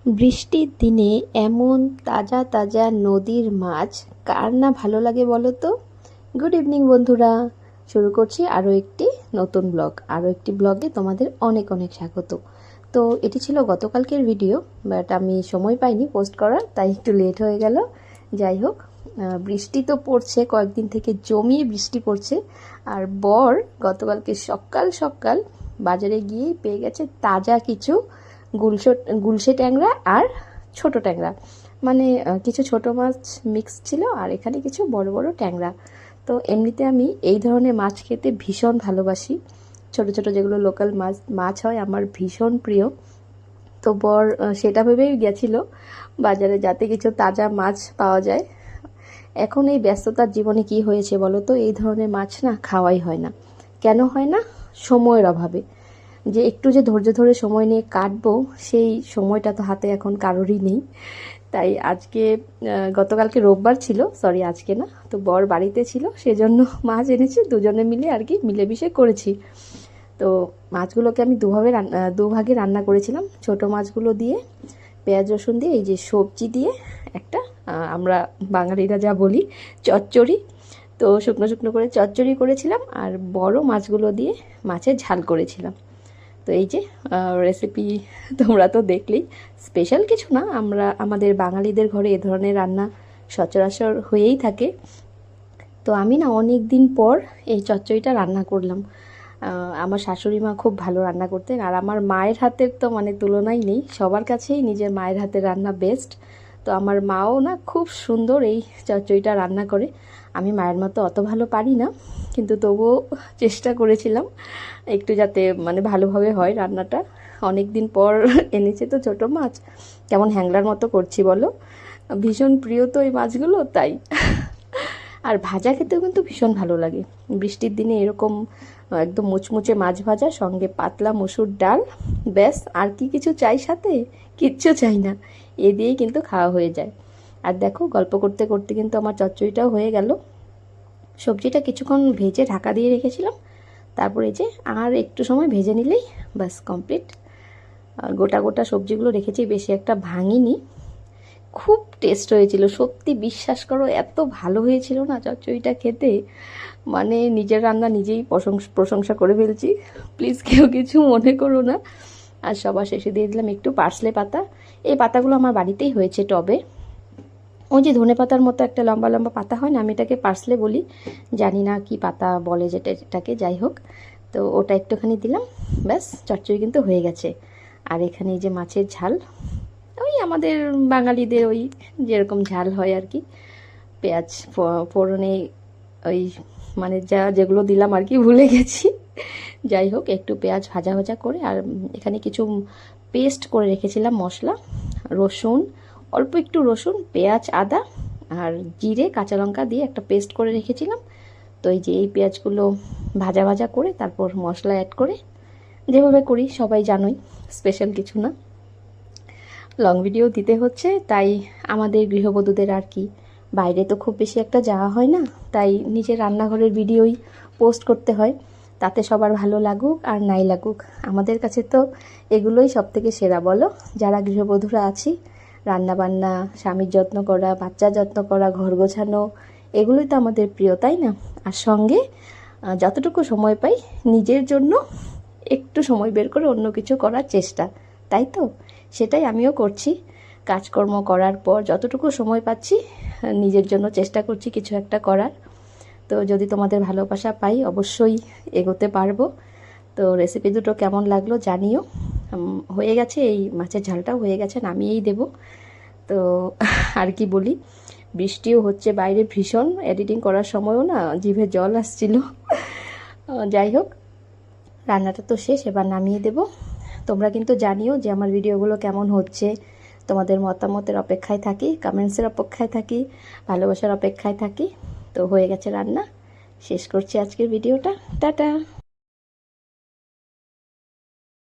বৃষ্টির দিনে এমন তাজা তাজা নদীর মাছ কার না ভালো লাগে বলো তো। গুড ইভিনিং বন্ধুরা, শুরু করছি আরও একটি নতুন ব্লগ। আরও একটি ব্লগে তোমাদের অনেক অনেক স্বাগত। তো এটি ছিল গতকালকের ভিডিও, বাট আমি সময় পাইনি পোস্ট করার, তাই একটু লেট হয়ে গেল। যাই হোক, বৃষ্টি তো পড়ছে, কয়েকদিন থেকে জমিয়ে বৃষ্টি পড়ছে। আর বর গতকালকে সকাল সকাল বাজারে গিয়ে পেয়ে গেছে তাজা কিছু গুলশে ট্যাংরা আর ছোট ট্যাংরা, মানে কিছু ছোট মাছ মিক্স ছিল আর এখানে কিছু বড় বড় ট্যাংরা। তো এমনিতে আমি এই ধরনের মাছ খেতে ভীষণ ভালোবাসি, ছোট ছোট যেগুলো লোকাল মাছ হয় আমার ভীষণ প্রিয়। তো বর সেটা ভেবেই গেছিল বাজারে, যাতে কিছু তাজা মাছ পাওয়া যায়। এখন এই ব্যস্ততার জীবনে কি হয়েছে বলো তো, এই ধরনের মাছ না খাওয়াই হয় না। কেন হয় না? সময়ের অভাবে। যে একটু যে ধৈর্য ধরে সময় নিয়ে কাটবো, সেই সময়টা তো হাতে এখন কারোরই নেই। তাই আজকে গতকালকে রোববার ছিল, সরি আজকে না, তো বর বাড়িতে ছিল, সেজন্য মাছ এনেছে, দুজনে মিলে আর কি মিলেমিশে করেছি। তো মাছগুলোকে আমি দুভাগে রান্না করেছিলাম। ছোট মাছগুলো দিয়ে পেঁয়াজ রসুন দিয়ে এই যে সবজি দিয়ে একটা, আমরা বাঙালিরা যা বলি চচ্চড়ি, তো শুকনো শুকনো করে চচ্চড়ি করেছিলাম। আর বড় মাছগুলো দিয়ে মাছের ঝাল করেছিলাম। তো এই যে রেসিপি তোমরা তো দেখলেই, স্পেশাল কিছু না, আমাদের বাঙালিদের ঘরে এ ধরনের রান্না সচরাচর হয়েই থাকে। তো আমি না অনেক দিন পর এই চচ্চড়িটা রান্না করলাম। আমার শাশুড়ি মা খুব ভালো রান্না করতেন, আর আমার মায়ের হাতের তো মানে তুলনাই নেই, সবার কাছেই নিজের মায়ের হাতের রান্না বেস্ট। তো আমার মাও না খুব সুন্দর এই চচ্চড়িটা রান্না করে। আমি মায়ের মতো অত ভালো পারি না, কিন্তু তবুও চেষ্টা করেছিলাম একটু যাতে মানে ভালোভাবে হয় রান্নাটা। অনেক দিন পর এনেছে তো ছোটো মাছ, কেমন হ্যাংলার মতো করছি বলো। ভীষণ প্রিয় তো এই মাছগুলো, তাই। আর ভাজা খেতেও কিন্তু ভীষণ ভালো লাগে বৃষ্টির দিনে, এরকম একদম মুচমুচে মাছ ভাজা, সঙ্গে পাতলা মসুর ডাল, ব্যাস আর কি কিছু চাই সাথে? কিচ্ছু চাই না, এ দিয়েই কিন্তু খাওয়া হয়ে যায়। আর দেখো, গল্প করতে করতে কিন্তু আমার চচ্চড়িটাও হয়ে গেল। সবজিটা কিছুক্ষণ ভেজে ঢাকা দিয়ে রেখেছিলাম, তারপরে এই যে আর একটু সময় ভেজে নিলেই বাস কমপ্লিট। গোটা গোটা সবজিগুলো রেখেছি, বেশি একটা ভাঙিনি। খুব টেস্ট হয়েছিল, সত্যি বিশ্বাস করো, এত ভালো হয়েছিল না চচ্চড়িটা খেতে, মানে নিজের রান্না নিজেই প্রশংসা করে ফেলছি। প্লিজ কেউ কিছু মনে করো না। আর সবার শেষে দিয়ে দিলাম একটু পার্সলে পাতা। এই পাতাগুলো আমার বাড়িতেই হয়েছে টবে। ওই যে ধনে পাতার মতো একটা লম্বা লম্বা পাতা হয় না, আমি এটাকে পার্সলে বলি, জানি না কি পাতা বলে এটাকে, যাই হোক। তো ওটা একটুখানি দিলাম, ব্যাস চচ্চড়ি কিন্তু হয়ে গেছে। আর এখানে এই যে মাছের ঝাল, ওই আমাদের বাঙালিদের ওই যেরকম ঝাল হয় আর কি, পেঁয়াজ ফোড়নে ওই মানে যেগুলো দিলাম আর কি ভুলে গেছি। যাই হোক, একটু পেঁয়াজ ভাজা ভাজা করে, আর এখানে কিছু পেস্ট করে রেখেছিলাম মশলা, রসুন, অল্প একটু রসুন, পেঁয়াজ, আদা আর জিরে কাঁচা লঙ্কা দিয়ে একটা পেস্ট করে রেখেছিলাম। তো এই যে এই পেঁয়াজগুলো ভাজা ভাজা করে তারপর মশলা অ্যাড করে, যেভাবে করি সবাই জানোই, স্পেশাল কিছু না। লং ভিডিও দিতে হচ্ছে, তাই আমাদের গৃহবধূদের আর কি, বাইরে তো খুব বেশি একটা যাওয়া হয় না, তাই নিজের রান্নাঘরের ভিডিওই পোস্ট করতে হয়। তাতে সবার ভালো লাগুক আর নাই লাগুক, আমাদের কাছে তো এগুলোই সব থেকে সেরা, বলো। যারা গৃহবধূরা আছি, রান্নাবান্না, স্বামীর যত্ন করা, বাচ্চার যত্ন করা, ঘর গোছানো, এগুলোই তো আমাদের প্রিয়, তাই না? আর সঙ্গে যতটুকু সময় পাই নিজের জন্য একটু সময় বের করে অন্য কিছু করার চেষ্টা, তাই তো? সেটাই আমিও করছি। কাজকর্ম করার পর যতটুকু সময় পাচ্ছি নিজের জন্য চেষ্টা করছি কিছু একটা করার। তো যদি তোমাদের ভালোবাসা পাই অবশ্যই এগোতে পারবো। তো রেসিপি দুটো কেমন লাগলো জানিও। হয়ে গেছে, এই মাছের ঝালটাও হয়ে গেছে, নামিয়েই দেবো। তো আর কি বলি, বৃষ্টিও হচ্ছে বাইরে ভীষণ, এডিটিং করার সময়ও না জিভে জল আসছিল। যাই হোক, রান্নাটা তো শেষ, এবার নামিয়ে দেব। তোমরা কিন্তু জানিও যে আমার ভিডিওগুলো কেমন হচ্ছে, তোমাদের মতামতের অপেক্ষায় থাকি, কমেন্টসের অপেক্ষায় থাকি, ভালোবাসার অপেক্ষায় থাকি। তো হয়ে গেছে রান্না, শেষ করছি আজকের ভিডিওটা, টাটা।